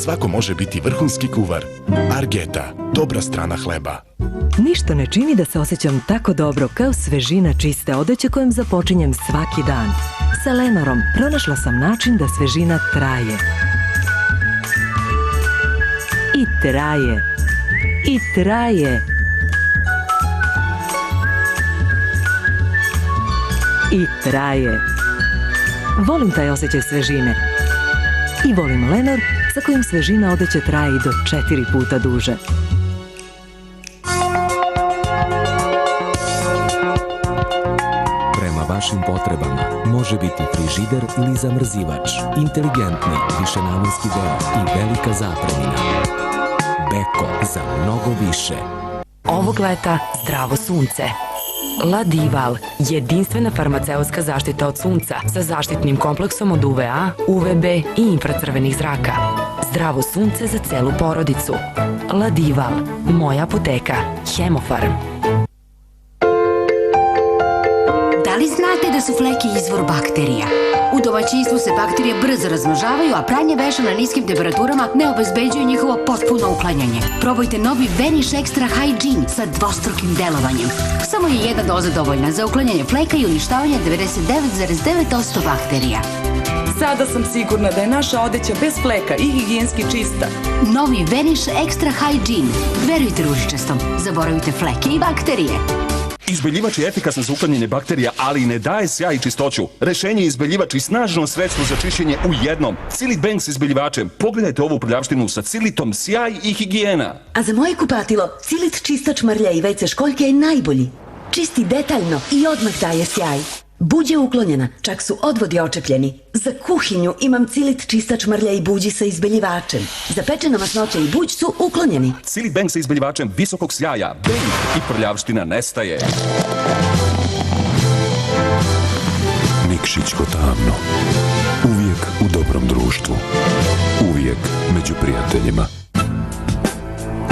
Svako može biti vrhunski kuvar. Argeta, dobra strana hleba. Ništa ne čini da se osjećam tako dobro kao svežina čiste odeće kojom započinjem svaki dan. Sa Lenorom pronašla sam način da svežina traje. I traje. I traje. I traje. Volim taj osjećaj svežine. I volim Lenor sa kojim svežina odeće traje i do 4 puta duže. Prema vašim potrebama može biti frižider ili zamrzivač, inteligentni, višenamenski deo i velika zapremina. Beko za mnogo više. Ovog leta zdravo sunce. Ladival, jedinstvena farmaceutska zaštita od sunca sa zaštitnim kompleksom od UVA, UVB i infracrvenih zraka. Zdravo sunce za celu porodicu. Ladival, moja apoteka, Hemofarm. Da li znate da su fleke izvor bakterija? U domaćinstvu se bakterije brzo razmnožavaju, a pranje veša na niskim temperaturama ne obezbeđuje njihovo potpuno uklanjanje. Probajte novi Vanish Extra Hygiene sa dvostrukim delovanjem. Samo je jedna doza dovoljna za uklanjanje fleka i uništavanje 99,9% bakterija. Sada sam sigurna da je naša odeća bez fleka i higijenski čista. Novi Vanish Extra Hygiene. Verujte ružičastom, zaboravite fleke i bakterije. Izbeljivač je efikasan za uklanjanje bakterija, ali ne daje sjaj i čistoću. Rešenje je izbeljivač i snažno sredstvo za čišćenje u jednom. Cilit Bank s izbeljivačem. Pogledajte ovu prljavštinu sa Cilitom, sjaj i higijena. A za moje kupatilo, Cilit čistač mrlja i WC školjke je najbolji. Čisti detaljno i odmah daje sjaj. Buđ je uklonjena, čak su odvodi očepljeni. Za kuhinju imam Cilit čistač mrlja i buđi sa izbeljivačem. Zapečena masnoća i buđ su uklonjeni. Cilit Bank sa izbeljivačem visokog sjaja. Bank i prljavština nestaje. Nikšićko tamno. Uvijek u dobrom društvu. Uvijek među prijateljima.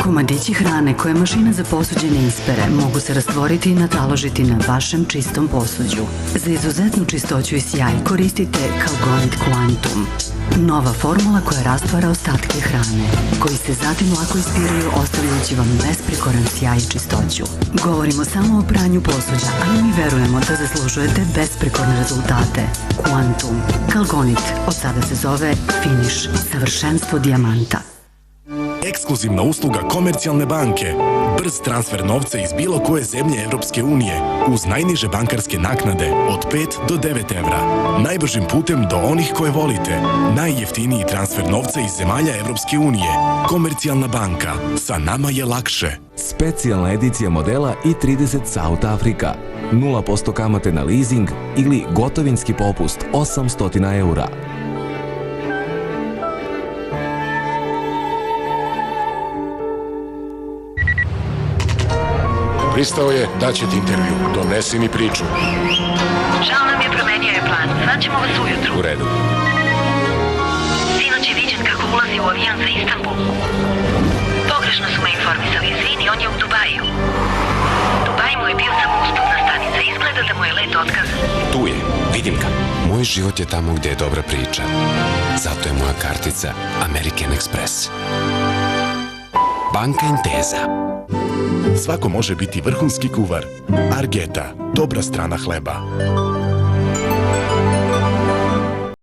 Komadići hrane koje mašina za posuđe ne ispere mogu se rastvoriti i nataložiti na vašem čistom posuđu. Za izuzetnu čistoću i sjaj koristite Calgonit Quantum. Nova formula koja rastvara ostatke hrane, koji se zatim lako ispiraju ostavljajući vam besprekoran sjaj i čistoću. Govorimo samo o pranju posuđa, ali mi verujemo da zaslužujete besprekorne rezultate. Quantum. Calgonit. Od sada se zove Finish. Savršenstvo dijamanta. Ekskluzivna usluga Komercijalne banke. Brz transfer novca iz bilo koje zemlje Evropske unije uz najniže bankarske naknade od 5 do 9 evra. Najbržim putem do onih koje volite. Najjeftiniji transfer novca iz zemalja Evropske unije. Komercijalna banka. Sa nama je lakše. Specijalna edicija modela i30 South Africa. 0% kamate na leasing ili gotovinski popust 800 eura. Pristao je, daće ti intervju. Donesi mi priču. Žao nam je, promenio je plan. Zvaćemo vas ujutru. U redu. Sinoć je viđen kako ulazi u avion za Istanbul. Pogrešno su me informisali. Izvini, on je u Dubaju. Dubaj mu je bio samo usputna stanica. Izgleda da mu je let otkazan. Tu je, vidim ga. Moj život je tamo gde je dobra priča. Zato je moja kartica American Express. Banka Intesa. Svako može biti vrhunski kuvar. Argeta, dobra strana hleba.